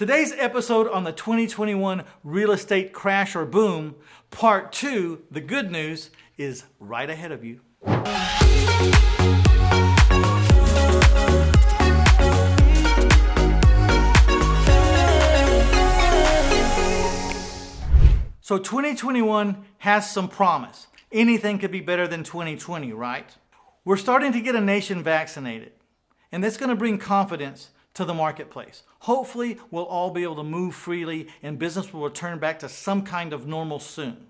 Today's episode on the 2021 real estate crash or boom, part 2, the good news, is right ahead of you. So 2021 has some promise. Anything could be better than 2020, right? We're starting to get a nation vaccinated, and that's going to bring confidence to the marketplace. Hopefully, we'll all be able to move freely and business will return back to some kind of normal soon.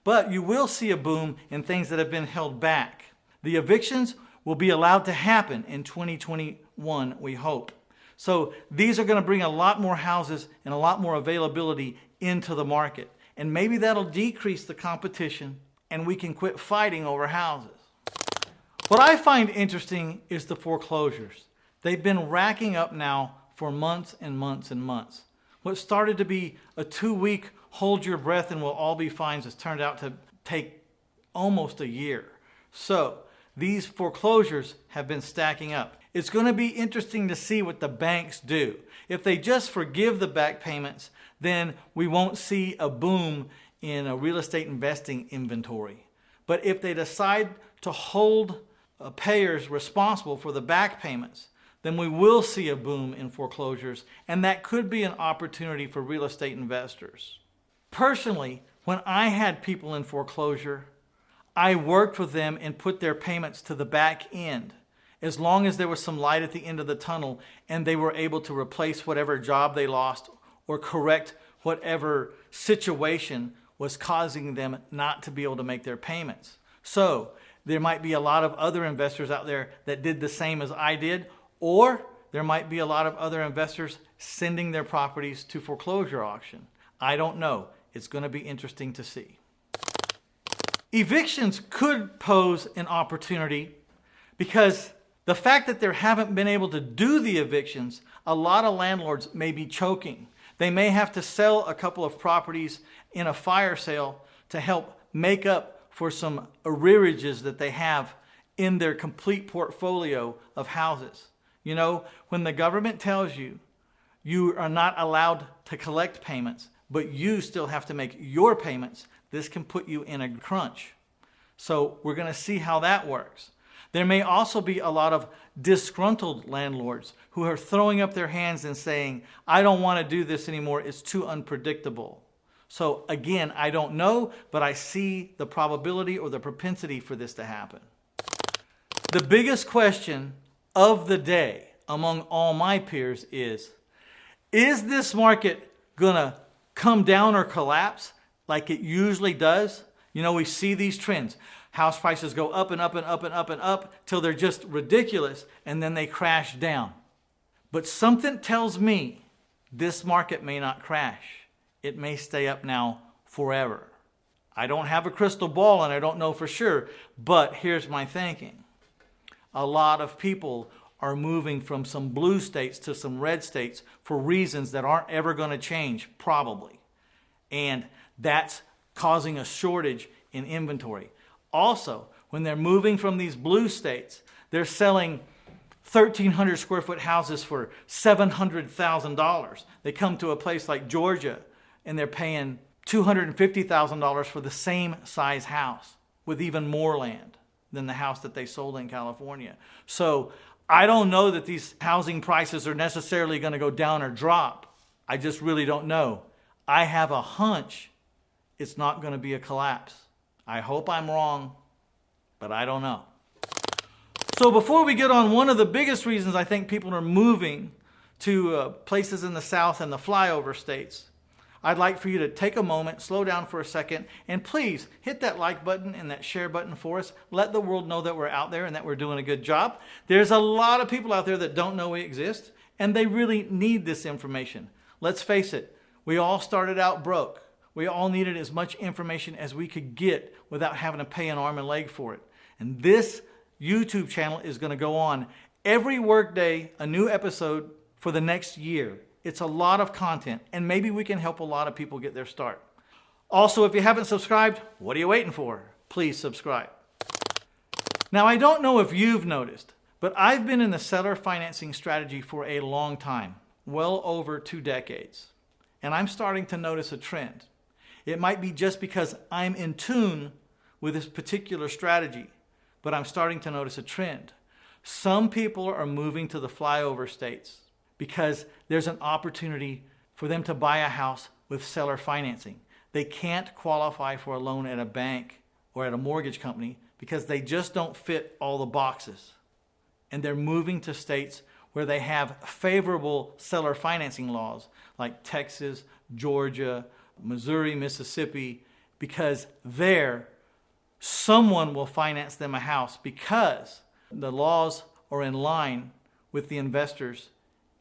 But you will see a boom in things that have been held back. The evictions will be allowed to happen in 2021, we hope. So these are going to bring a lot more houses and a lot more availability into the market. And maybe that'll decrease the competition and we can quit fighting over houses. What I find interesting is the foreclosures. They've been racking up now for months and months and months. What started to be a 2-week hold your breath and we'll all be fine has turned out to take almost a year. So these foreclosures have been stacking up. It's going to be interesting to see what the banks do. If they just forgive the back payments, then we won't see a boom in a real estate investing inventory. But if they decide to hold payers responsible for the back payments, then we will see a boom in foreclosures, and that could be an opportunity for real estate investors. Personally, when I had people in foreclosure, I worked with them and put their payments to the back end, as long as there was some light at the end of the tunnel and they were able to replace whatever job they lost or correct whatever situation was causing them not to be able to make their payments. So there might be a lot of other investors out there that did the same as I did, or there might be a lot of other investors sending their properties to foreclosure auction. I don't know. It's going to be interesting to see. Evictions could pose an opportunity because the fact that they haven't been able to do the evictions, a lot of landlords may be choking. They may have to sell a couple of properties in a fire sale to help make up for some arrearages that they have in their complete portfolio of houses. You know, when the government tells you you are not allowed to collect payments, but you still have to make your payments, this can put you in a crunch. So we're going to see how that works. There may also be a lot of disgruntled landlords who are throwing up their hands and saying, I don't want to do this anymore, it's too unpredictable. So again, I don't know, but I see the probability or the propensity for this to happen. The biggest question of the day among all my peers is this market gonna come down or collapse like it usually does? You know, we see these trends. House prices go up and up and up and up and up till they're just ridiculous and then they crash down. But something tells me this market may not crash. It may stay up now forever. I don't have a crystal ball and I don't know for sure, but here's my thinking. A lot of people are moving from some blue states to some red states for reasons that aren't ever going to change, probably. And that's causing a shortage in inventory. Also, when they're moving from these blue states, they're selling 1,300 square foot houses for $700,000. They come to a place like Georgia and they're paying $250,000 for the same size house with even more land than the house that they sold in California. So I don't know that these housing prices are necessarily going to go down or drop. I just really don't know. I have a hunch it's not going to be a collapse. I hope I'm wrong, but I don't know. So before we get on, one of the biggest reasons I think people are moving to places in the South and the flyover states, I'd like for you to take a moment, slow down for a second, and please hit that like button and that share button for us. Let the world know that we're out there and that we're doing a good job. There's a lot of people out there that don't know we exist, and they really need this information. Let's face it, we all started out broke. We all needed as much information as we could get without having to pay an arm and leg for it. And this YouTube channel is going to go on every workday, a new episode for the next year. It's a lot of content, and maybe we can help a lot of people get their start. Also, if you haven't subscribed, what are you waiting for? Please subscribe. Now, I don't know if you've noticed, but I've been in the seller financing strategy for a long time. well over 2 decades. And I'm starting to notice a trend. It might be just because I'm in tune with this particular strategy, but I'm starting to notice a trend. Some people are moving to the flyover states because there's an opportunity for them to buy a house with seller financing. They can't qualify for a loan at a bank or at a mortgage company because they just don't fit all the boxes. And they're moving to states where they have favorable seller financing laws like Texas, Georgia, Missouri, Mississippi, because there someone will finance them a house because the laws are in line with the investors,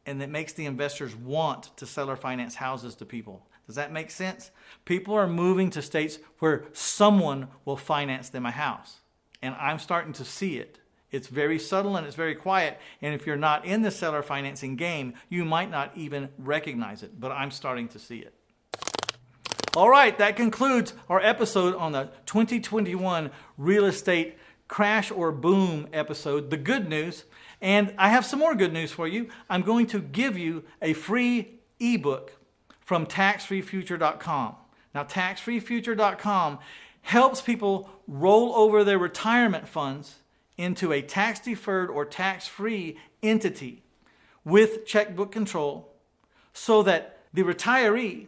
and it makes the investors want to seller finance houses to people. Does that make sense? People are moving to states where someone will finance them a house. And I'm starting to see it. It's very subtle and it's very quiet. And if you're not in the seller financing game, you might not even recognize it. But I'm starting to see it. All right, that concludes our episode on the 2021 real estate crash or boom episode, the good news. And I have some more good news for you. I'm going to give you a free ebook from taxfreefuture.com. Now, taxfreefuture.com helps people roll over their retirement funds into a tax-deferred or tax-free entity with checkbook control so that the retiree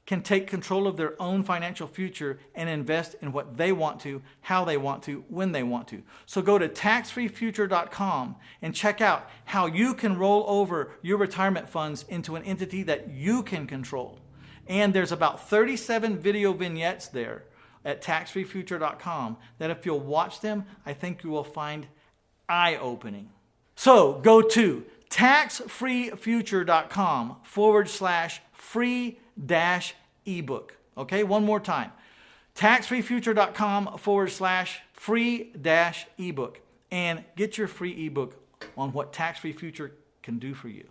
can take control of their own financial future and invest in what they want to, how they want to, when they want to. So go to taxfreefuture.com and check out how you can roll over your retirement funds into an entity that you can control. And there's about 37 video vignettes there at taxfreefuture.com that if you'll watch them, I think you will find eye-opening. So go to taxfreefuture.com/free-ebook. Okay, one more time. taxfreefuture.com/free-ebook and get your free ebook on what Tax Free Future can do for you.